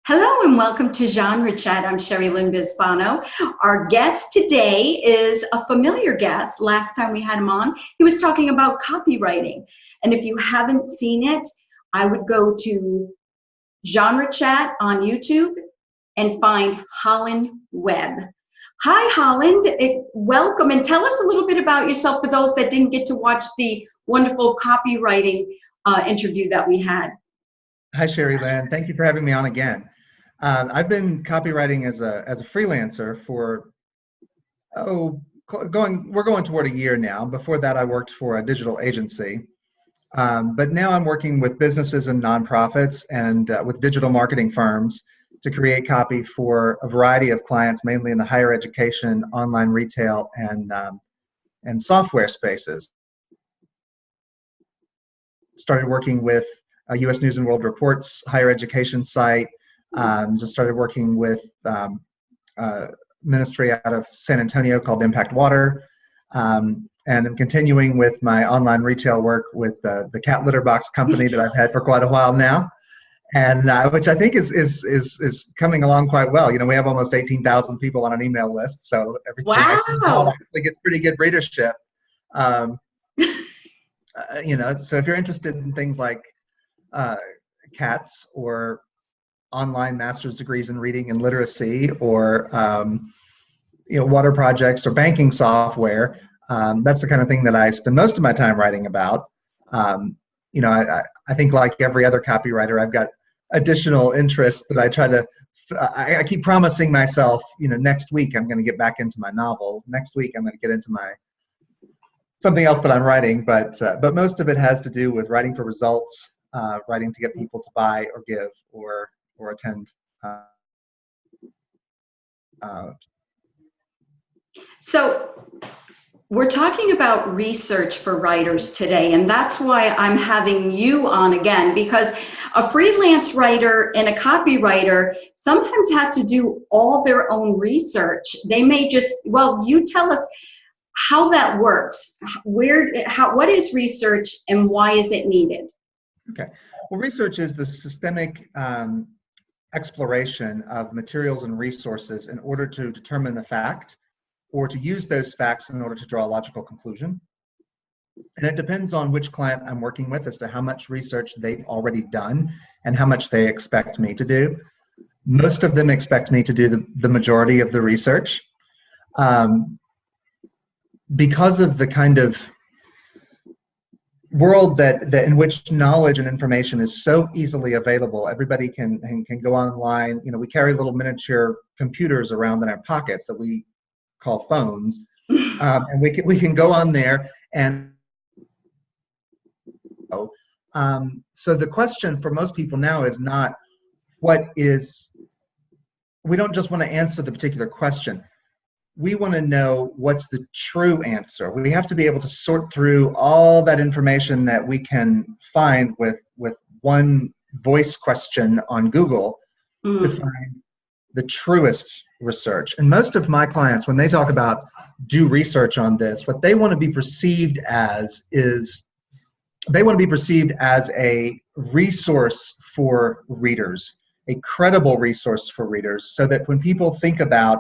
Hello and welcome to Genre Chat. I'm Sherry Lynn Bisbano. Our guest today is a familiar guest. Last time we had him on, he was talking about copywriting. And if you haven't seen it, I would go to Genre Chat on YouTube and find Holland Webb. Hi, Holland. Welcome, and tell us a little bit about yourself for those that didn't get to watch the wonderful copywriting interview that we had. Hi, Sherry Lynn. Thank you for having me on again. I've been copywriting as a freelancer for, we're going toward a year now. Before that, I worked for a digital agency. But now I'm working with businesses and nonprofits and with digital marketing firms to create copy for a variety of clients, mainly in the higher education, online retail, and software spaces. Started working with U.S. News and World Report's higher education site. Just started working with ministry out of San Antonio called Impact Water. And I'm continuing with my online retail work with the cat litter box company that I've had for quite a while now, and which I think is coming along quite well. You know, we have almost 18,000 people on an email list, so everything actually gets pretty good readership. You know, so if you're interested in things like cats or online master's degrees in reading and literacy, or water projects or banking software, that's the kind of thing that I spend most of my time writing about. I think like every other copywriter, I've got additional interests that I try to. I keep promising myself, next week I'm going to get back into my novel. Next week I'm going to get into my something else that I'm writing, but most of it has to do with writing for results, writing to get people to buy or give or attend. So we're talking about research for writers today, and that's why I'm having you on again, because a freelance writer and a copywriter sometimes has to do all their own research. They may just, you tell us how that works. What is research and why is it needed? Okay. Well, research is the systemic exploration of materials and resources in order to determine the fact or to use those facts in order to draw a logical conclusion. And it depends on which client I'm working with as to how much research they've already done and how much they expect me to do. Most of them expect me to do the majority of the research. Because of the kind of world that in which knowledge and information is so easily available, everybody can go online. We carry little miniature computers around in our pockets that we call phones, and we can go on there and. So the question for most people now is not we don't just want to answer the particular question. We want to know what's the true answer. We have to be able to sort through all that information that we can find with one voice question on Google to find the truest research. And most of my clients, when they talk about do research on this, what they want to be perceived as is they want to be perceived as a resource for readers, a credible resource for readers, so that when people think about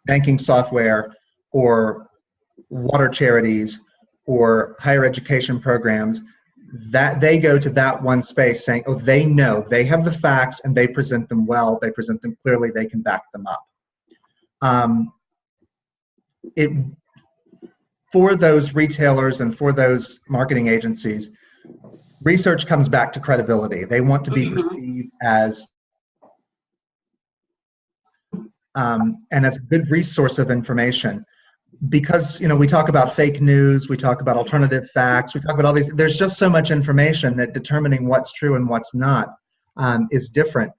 banking software or water charities or higher education programs, that they go to that one space saying, oh, they know, they have the facts and they present them well, they present them clearly, they can back them up. For those retailers and for those marketing agencies, research comes back to credibility. They want to be perceived as and as a good resource of information, because we talk about fake news, we talk about alternative facts, we talk about all these. There's just so much information that determining what's true and what's not is different.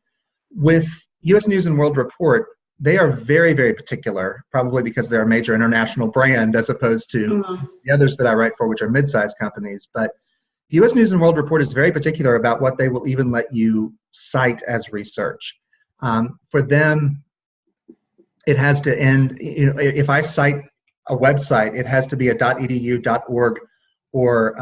With U.S. News and World Report, they are very, very particular, probably because they're a major international brand as opposed to the others that I write for, which are mid-sized companies. But U.S. News and World Report is very particular about what they will even let you cite as research. For them, it has to end, if I cite a website, it has to be a .edu, .org, or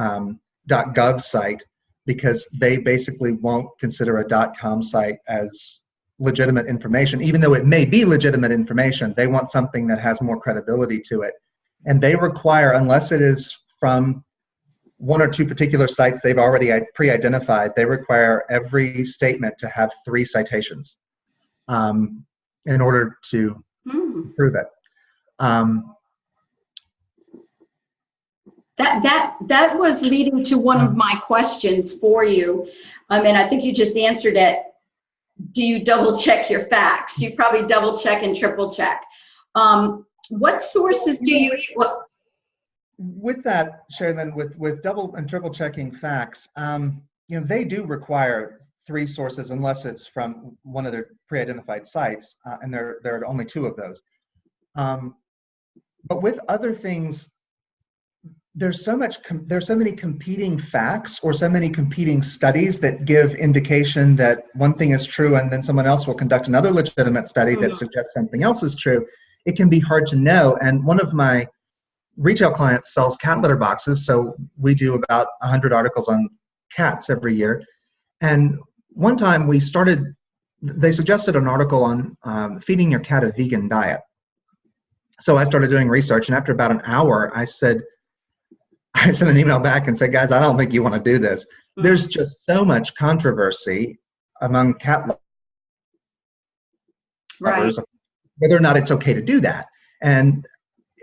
.gov site because they basically won't consider a .com site as legitimate information. Even though it may be legitimate information, they want something that has more credibility to it. And they require, unless it is from one or two particular sites they've already pre-identified, they require every statement to have 3 citations in order to prove it. That was leading to one of my questions for you, and I think you just answered it. Do you double check your facts? You probably double check and triple check. What sources do you? With that, Sherilyn, with double and triple checking facts, they do require 3 sources unless it's from one of their pre-identified sites, and there are only 2 of those. But with other things, there's so many competing facts or so many competing studies that give indication that one thing is true, and then someone else will conduct another legitimate study that suggests something else is true. It can be hard to know. And one of my retail clients sells cat litter boxes, so we do about 100 articles on cats every year. And one time they suggested an article on feeding your cat a vegan diet. So I started doing research, and after about an hour, I sent an email back and said, guys, I don't think you want to do this. There's just so much controversy among cat lovers, whether or not it's okay to do that. And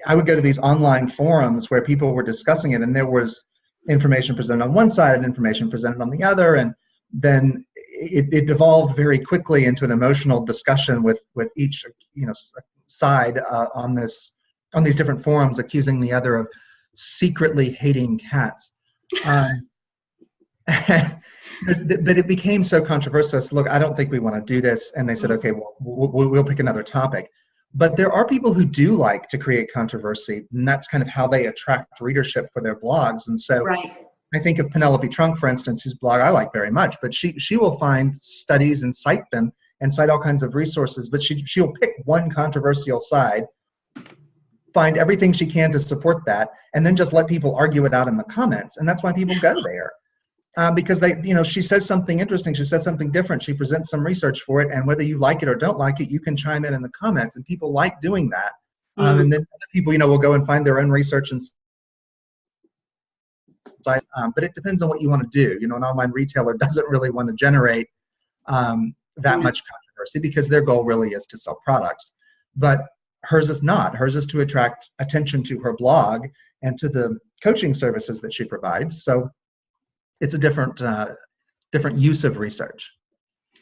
I would go to these online forums where people were discussing it, and there was information presented on one side and information presented on the other, and then it devolved very quickly into an emotional discussion with each side on these different forums, accusing the other of secretly hating cats. But it became so controversial. Look, I don't think we want to do this. And they said, okay, well, we'll pick another topic. But there are people who do like to create controversy, and that's kind of how they attract readership for their blogs. And so I think of Penelope Trunk, for instance, whose blog I like very much, but she will find studies and cite them and cite all kinds of resources, but she'll pick one controversial side, find everything she can to support that, and then just let people argue it out in the comments. And that's why people go there. Because she says something interesting, she says something different, she presents some research for it, and whether you like it or don't like it, you can chime in the comments, and people like doing that. And then other people, will go and find their own research and but it depends on what you want to do. An online retailer doesn't really want to generate that much controversy because their goal really is to sell products. But hers is not. Hers is to attract attention to her blog and to the coaching services that she provides. So it's a different use of research.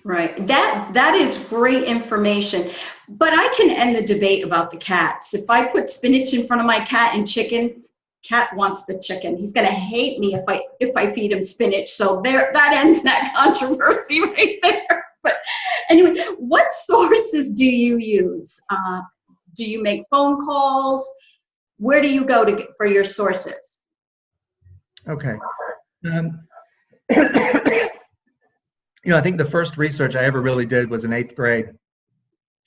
Right. That is great information. But I can end the debate about the cats. If I put spinach in front of my cat and chicken, cat wants the chicken. He's going to hate me if I feed him spinach. So that ends that controversy right there. But anyway, what sources do you use? Do you make phone calls? Where do you go for your sources? Okay. I think the first research I ever really did was in 8th grade,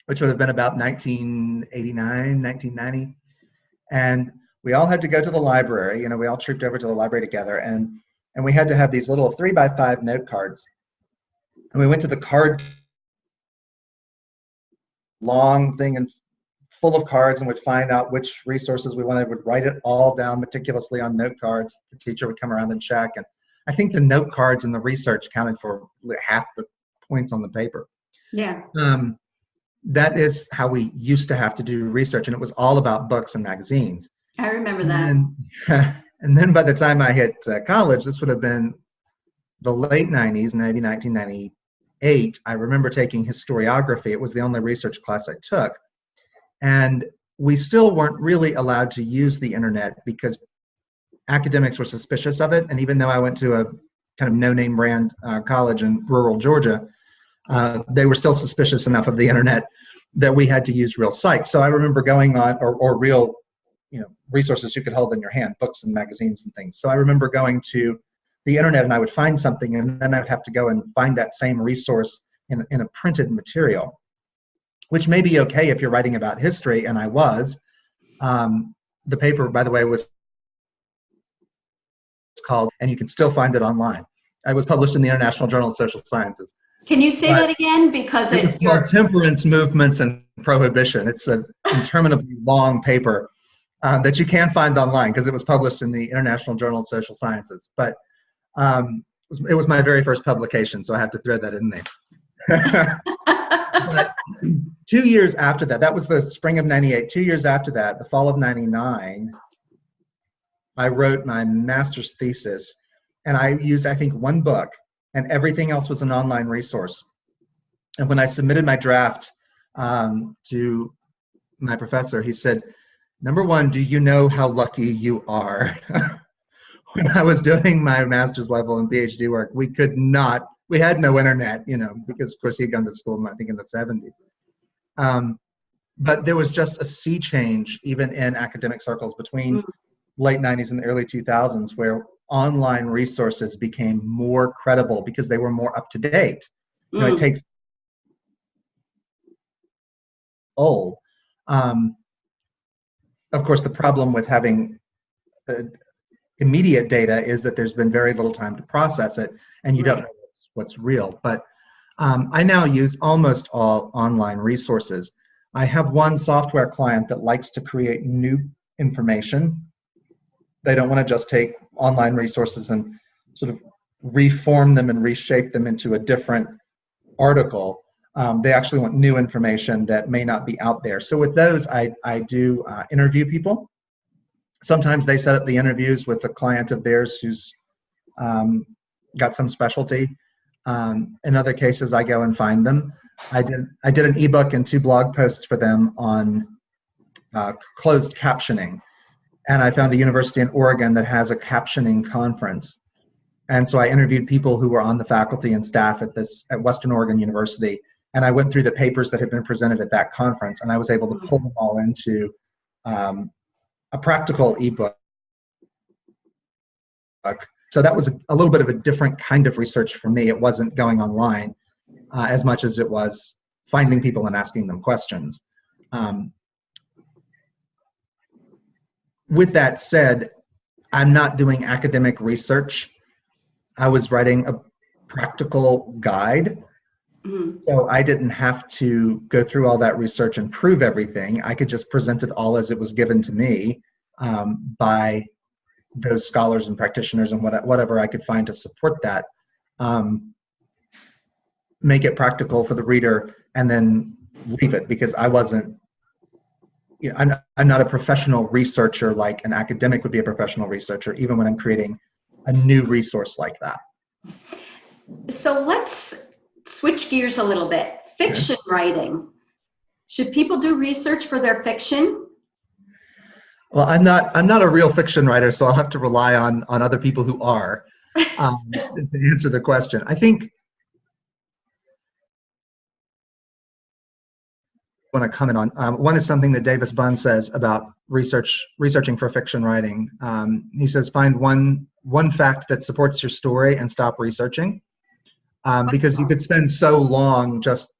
which would have been about 1989, 1990. And we all had to go to the library. We all trooped over to the library together, and we had to have these little 3x5 note cards. And we went to the card, long thing and full of cards, and would find out which resources we wanted, would write it all down meticulously on note cards. The teacher would come around and check. And I think the note cards and the research counted for half the points on the paper. Yeah. That is how we used to have to do research, and it was all about books and magazines. I remember that. And then by the time I hit college, this would have been the late 90s, maybe 1998. I remember taking historiography. It was the only research class I took. And we still weren't really allowed to use the internet because academics were suspicious of it. And even though I went to a kind of no-name brand college in rural Georgia, they were still suspicious enough of the internet that we had to use real sites. So I remember going on, or real resources you could hold in your hand, books and magazines and things. So I remember going to the internet, and I would find something, and then I'd have to go and find that same resource in a printed material, which may be okay if you're writing about history, and I was. The paper, by the way, was called, and you can still find it online. It was published in the International Journal of Social Sciences. Can you say that again? Because it was called Temperance Movements and Prohibition. It's an interminably long paper that you can find online because it was published in the International Journal of Social Sciences. But it was my very first publication, so I have to throw that in there. But 2 years after that, that was the spring of '98. 2 years after that, the fall of '99, I wrote my master's thesis, and I used, I think, one book, and everything else was an online resource. And when I submitted my draft to my professor, he said, "Number one, do you know how lucky you are?" When I was doing my master's level and PhD work, we had no internet, because of course he had gone to school, I think, in the 70s. But there was just a sea change, even in academic circles, between late 90s and the early 2000s, where online resources became more credible because they were more up to date. It takes old. Of course, the problem with having immediate data is that there's been very little time to process it, and you don't know what's real. But I now use almost all online resources. I have one software client that likes to create new information. They don't want to just take online resources and sort of reform them and reshape them into a different article. They actually want new information that may not be out there. So with those, I do interview people. Sometimes they set up the interviews with a client of theirs who's got some specialty. In other cases, I go and find them. I did an ebook and 2 blog posts for them on closed captioning. And I found a university in Oregon that has a captioning conference. And so I interviewed people who were on the faculty and staff at Western Oregon University. And I went through the papers that had been presented at that conference, and I was able to pull them all into a practical ebook. So that was a little bit of a different kind of research for me. It wasn't going online as much as it was finding people and asking them questions. With that said, I'm not doing academic research. I was writing a practical guide. So I didn't have to go through all that research and prove everything. I could just present it all as it was given to me by those scholars and practitioners and whatever I could find to support that. Make it practical for the reader and then leave it, because I wasn't, I'm not a professional researcher like an academic would be a professional researcher, even when I'm creating a new resource like that. So let's switch gears a little bit. Fiction writing. Should people do research for their fiction? Well, I'm not a real fiction writer, so I'll have to rely on other people who are to answer the question. I think I want to comment on. One is something that Davis Bunn says about researching for fiction writing. He says, find one fact that supports your story and stop researching. Because you could spend so long just,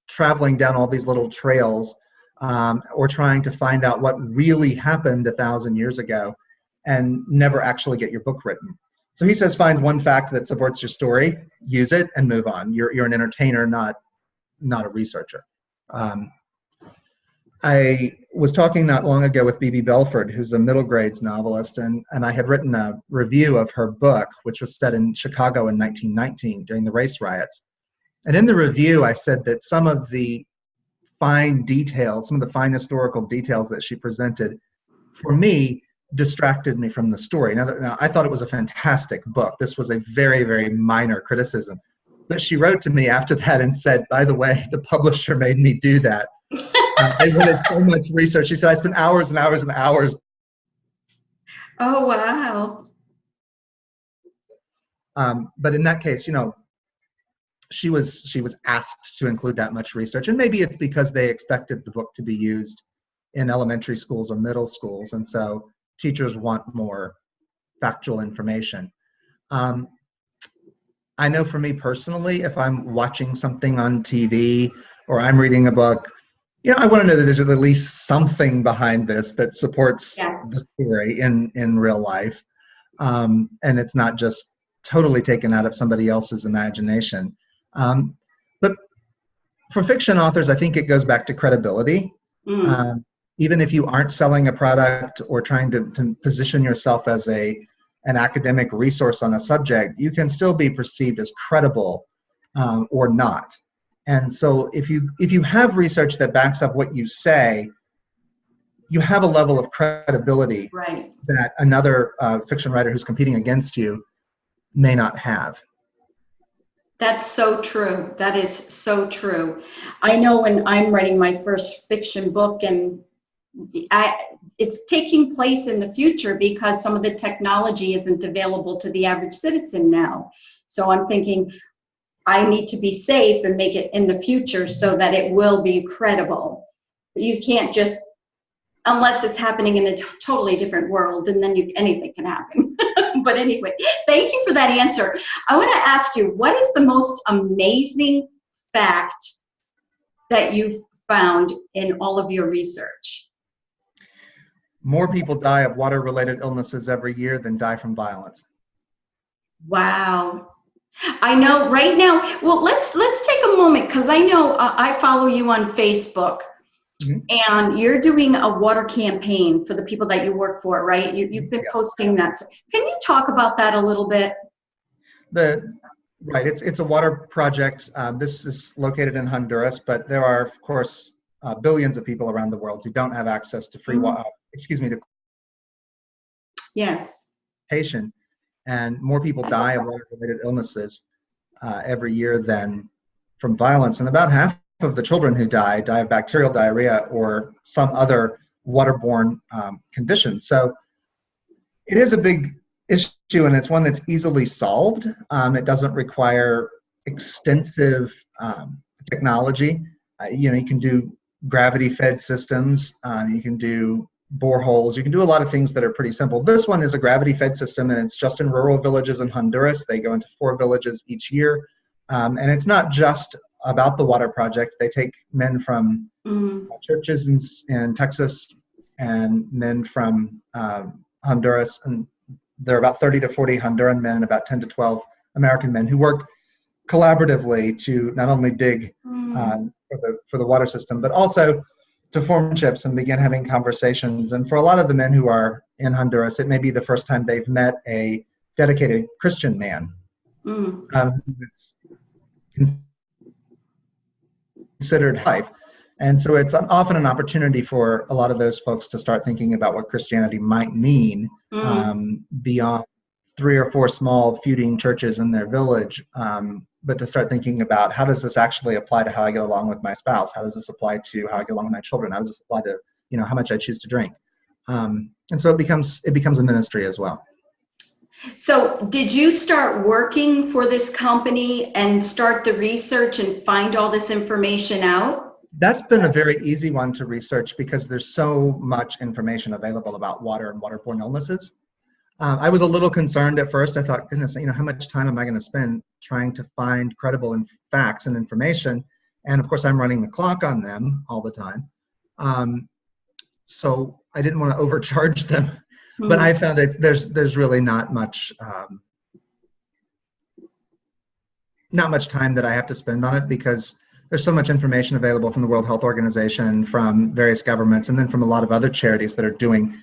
traveling down all these little trails or trying to find out what really happened 1,000 years ago and never actually get your book written. So he says, find one fact that supports your story, use it, and move on. You're an entertainer, not a researcher. I was talking not long ago with B.B. Belford, who's a middle grades novelist, and I had written a review of her book, which was set in Chicago in 1919 during the race riots. And in the review, I said that some of the fine details, some of the fine historical details that she presented, for me, distracted me from the story. Now, I thought it was a fantastic book. This was a very, very minor criticism. But she wrote to me after that and said, by the way, the publisher made me do that. I wanted so much research. She said, I spent hours and hours and hours. Oh, wow. But in that case, she was asked to include that much research. And maybe it's because they expected the book to be used in elementary schools or middle schools. And so teachers want more factual information. I know for me personally, if I'm watching something on TV or I'm reading a book, I want to know that there's at least something behind this that supports the story in real life. And it's not just totally taken out of somebody else's imagination. But for fiction authors, I think it goes back to credibility. Mm. Even if you aren't selling a product or trying to position yourself as an academic resource on a subject, you can still be perceived as credible or not. And so if you have research that backs up what you say, you have a level of credibility Right. that another fiction writer who's competing against you may not have. That's so true. That is so true. I know when I'm writing my first fiction book, and it's taking place in the future because some of the technology isn't available to the average citizen now. So I'm thinking I need to be safe and make it in the future so that it will be credible. You can't just, unless it's happening in a totally different world, and then anything can happen. But anyway, thank you for that answer. I want to ask you, what is the most amazing fact that you've found in all of your research? More people die of water-related illnesses every year than die from violence. Wow. I know right now, well, let's take a moment, because I know I follow you on Facebook. Mm-hmm. And you're doing a water campaign for the people that you work for, right? You've been posting that. So can you talk about that a little bit? Right, it's a water project. This is located in Honduras, but there are, of course, billions of people around the world who don't have access to free water. To yes. Patient, and more people die of water-related illnesses every year than from violence, and about half of the children who die of bacterial diarrhea or some other waterborne condition. So it is a big issue, and it's one that's easily solved. It doesn't require extensive technology. You can do gravity-fed systems. You can do boreholes. You can do a lot of things that are pretty simple. This one is a gravity-fed system, and it's just in rural villages in Honduras. They go into 4 villages each year. And it's not just about the water project. They take men from churches in Texas and men from Honduras, and there are about 30 to 40 Honduran men and about 10 to 12 American men who work collaboratively to not only dig for the water system, but also to form friendships and begin having conversations. And for a lot of the men who are in Honduras, it may be the first time they've met a dedicated Christian man who is considered life. And so it's often an opportunity for a lot of those folks to start thinking about what Christianity might mean beyond 3 or 4 small feuding churches in their village, but to start thinking about, how does this actually apply to how I get along with my spouse? How does this apply to how I get along with my children? How does this apply to how much I choose to drink? And so it becomes a ministry as well. So did you start working for this company and start the research and find all this information out? That's been a very easy one to research because there's so much information available about water and waterborne illnesses. I was a little concerned at first. I thought, goodness, how much time am I going to spend trying to find credible facts and information? And of course, I'm running the clock on them all the time. So I didn't want to overcharge them. But I found there's really not much time that I have to spend on it, because there's so much information available from the World Health Organization, from various governments, and then from a lot of other charities that are doing.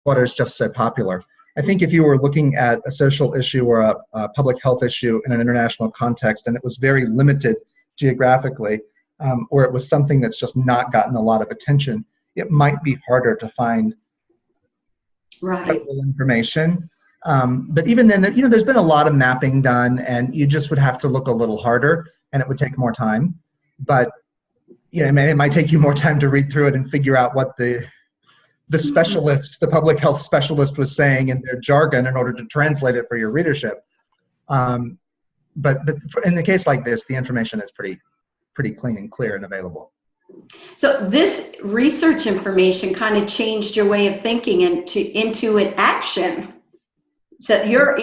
Water is just so popular. I think if you were looking at a social issue or a public health issue in an international context, and it was very limited geographically, or it was something that's just not gotten a lot of attention, it might be harder to find credible information. But even then, there's been a lot of mapping done, and you just would have to look a little harder, and it would take more time. But it might take you more time to read through it and figure out what the specialist, the public health specialist, was saying in their jargon in order to translate it for your readership. But in the case like this, the information is pretty clean and clear and available. So this research information kind of changed your way of thinking into an action. So you're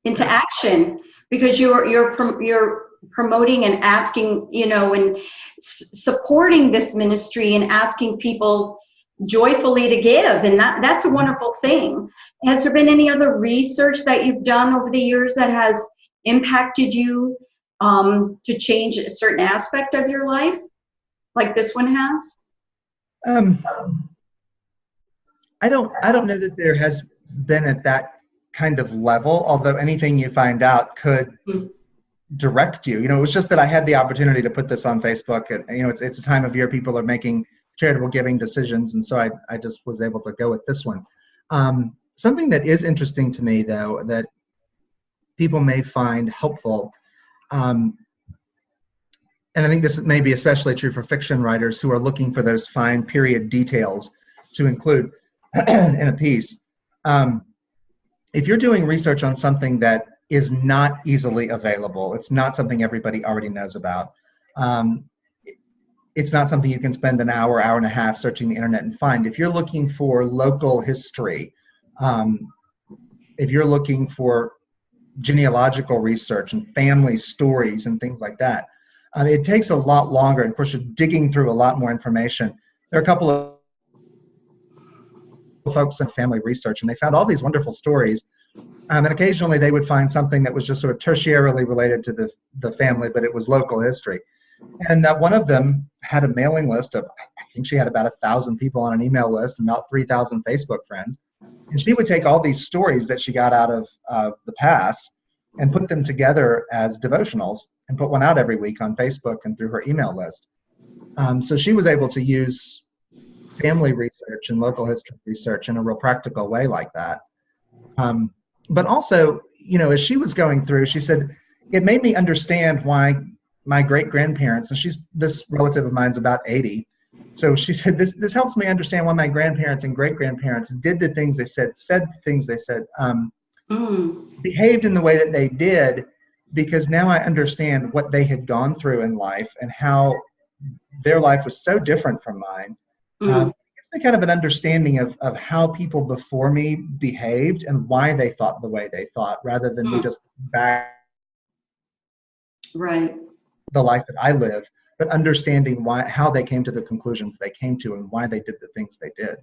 into action, because you're promoting and asking, and supporting this ministry and asking people joyfully to give, and that's a wonderful thing. Has there been any other research that you've done over the years that has impacted you to change a certain aspect of your life, like this one has? Um, I don't know that there has been at that kind of level, although anything you find out could direct you. It was just that I had the opportunity to put this on Facebook, and it's a time of year people are making charitable giving decisions, and so I just was able to go with this one. Something that is interesting to me, though, that people may find helpful, and I think this may be especially true for fiction writers who are looking for those fine period details to include in a piece. If you're doing research on something that is not easily available, it's not something everybody already knows about, it's not something you can spend an hour, hour and a half searching the internet and find. If you're looking for local history, if you're looking for genealogical research and family stories and things like that, it takes a lot longer. And of course, you're digging through a lot more information. There are a couple of folks in family research, and they found all these wonderful stories. And occasionally they would find something that was just sort of tertiarily related to the family, but it was local history. And one of them had a mailing list of, I think she had about 1,000 people on an email list and about 3,000 Facebook friends. And she would take all these stories that she got out of the past and put them together as devotionals and put one out every week on Facebook and through her email list. So she was able to use family research and local history research in a real practical way like that. But also, as she was going through, she said, it made me understand why my great-grandparents, and this relative of mine's about 80, so she said, this helps me understand why my grandparents and great-grandparents did the things they said the things they said, behaved in the way that they did, because now I understand what they had gone through in life and how their life was so different from mine. It gives me kind of an understanding of how people before me behaved and why they thought the way they thought, rather than me just back the life that I live, but understanding how they came to the conclusions they came to and why they did the things they did.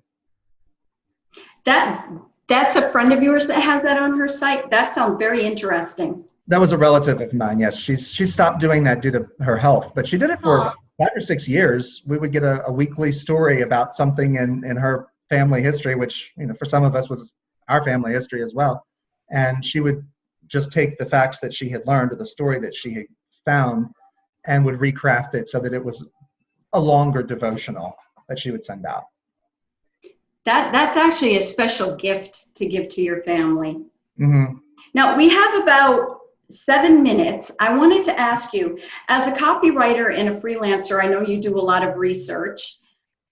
That's a friend of yours that has that on her site? That sounds very interesting. That was a relative of mine, yes. She stopped doing that due to her health, but she did it for 5 or 6 years. We would get a weekly story about something in her family history, which for some of us was our family history as well. And she would just take the facts that she had learned or the story that she had found and would recraft it so that it was a longer devotional that she would send out. That's actually a special gift to give to your family. Mm-hmm. Now, we have about 7 minutes. I wanted to ask you, as a copywriter and a freelancer, I know you do a lot of research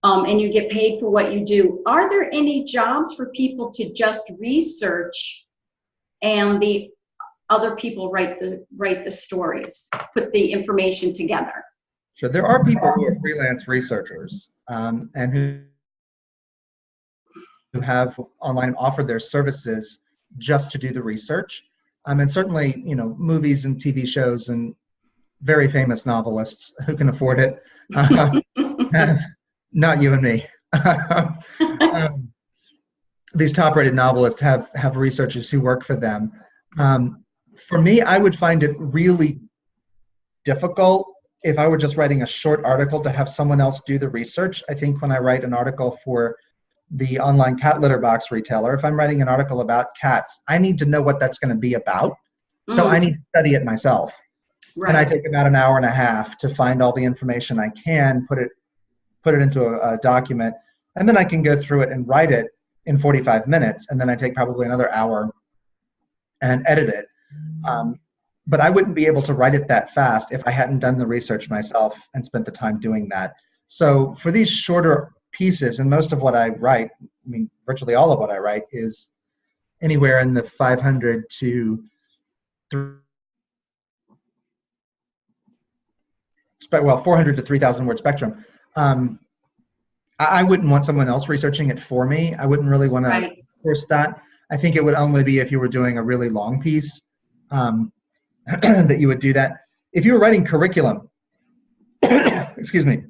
and you get paid for what you do. Are there any jobs for people to just research and the other people write the stories, put the information together? So there are people who are freelance researchers and who have online offered their services just to do the research. And certainly, movies and TV shows and very famous novelists who can afford it. Not you and me. These top-rated novelists have researchers who work for them. For me, I would find it really difficult if I were just writing a short article to have someone else do the research. I think when I write an article for the online cat litter box retailer, if I'm writing an article about cats, I need to know what that's going to be about. So I need to study it myself. Right. And I take about an hour and a half to find all the information I can, put it into a document, and then I can go through it and write it in 45 minutes, and then I take probably another hour and edit it. But I wouldn't be able to write it that fast if I hadn't done the research myself and spent the time doing that. So for these shorter pieces, and most of what I write, virtually all of what I write, is anywhere in the 500 to 400 to 3,000 word spectrum. I wouldn't want someone else researching it for me. I wouldn't really want to force that. I think it would only be if you were doing a really long piece that you would do that. If you were writing curriculum, excuse me,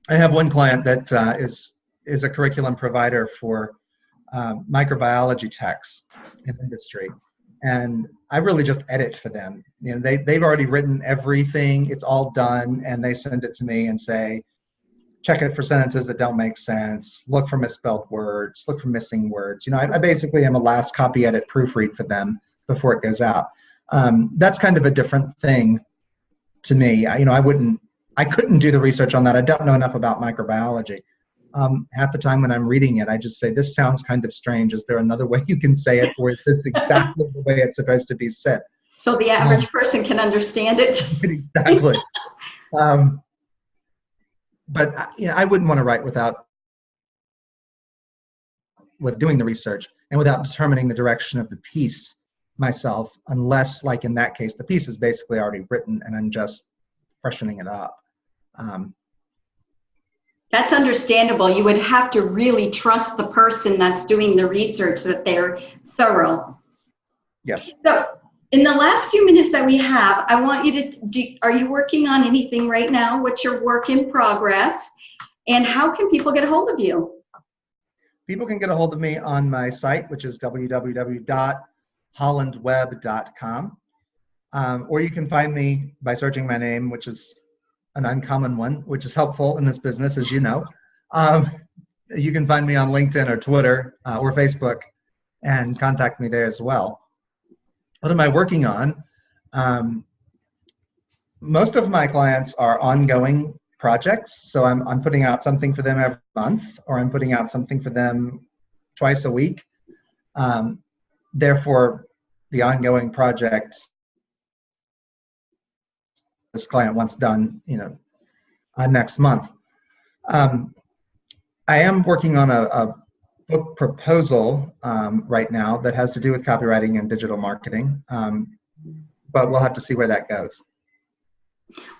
I have one client that is is a curriculum provider for microbiology techs in industry. And I really just edit for them. You know, they've already written everything. It's all done. And they send it to me and say, check it for sentences that don't make sense. Look for misspelled words. Look for missing words. You know, I basically am a last copy edit proofread for them before it goes out. That's kind of a different thing to me. I couldn't do the research on that. I don't know enough about microbiology. Half the time when I'm reading it, I just say, this sounds kind of strange. Is there another way you can say it? Or is this exactly the way it's supposed to be said? So the average person can understand it. Exactly. But I wouldn't want to write with doing the research and without determining the direction of the piece myself, unless, like in that case, the piece is basically already written and I'm just freshening it up. That's understandable. You would have to really trust the person that's doing the research, that they're thorough. Yes. So in the last few minutes that we have, I want you to, are you working on anything right now? What's your work in progress? And how can people get a hold of you? People can get a hold of me on my site, which is www.hollandwebb.com. Or you can find me by searching my name, which is an uncommon one, which is helpful in this business, as you know. You can find me on LinkedIn or Twitter or Facebook and contact me there as well. What am I working on? Most of my clients are ongoing projects. So I'm putting out something for them every month, or I'm putting out something for them twice a week. Therefore, the ongoing project this client wants done, next month. I am working on a book proposal right now that has to do with copywriting and digital marketing, but we'll have to see where that goes.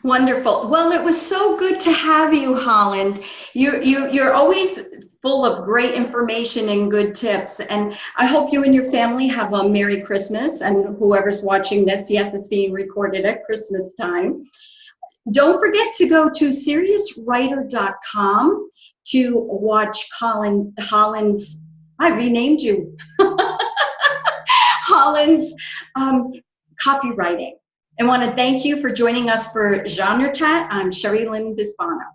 Wonderful. Well, it was so good to have you, Holland. You're always full of great information and good tips. And I hope you and your family have a Merry Christmas. And whoever's watching this, yes, it's being recorded at Christmas time. Don't forget to go to seriouswriter.com to watch Holland's, I renamed you, Holland's copywriting. I want to thank you for joining us for Genre Chat. I'm Sherry Lynn Bisbano.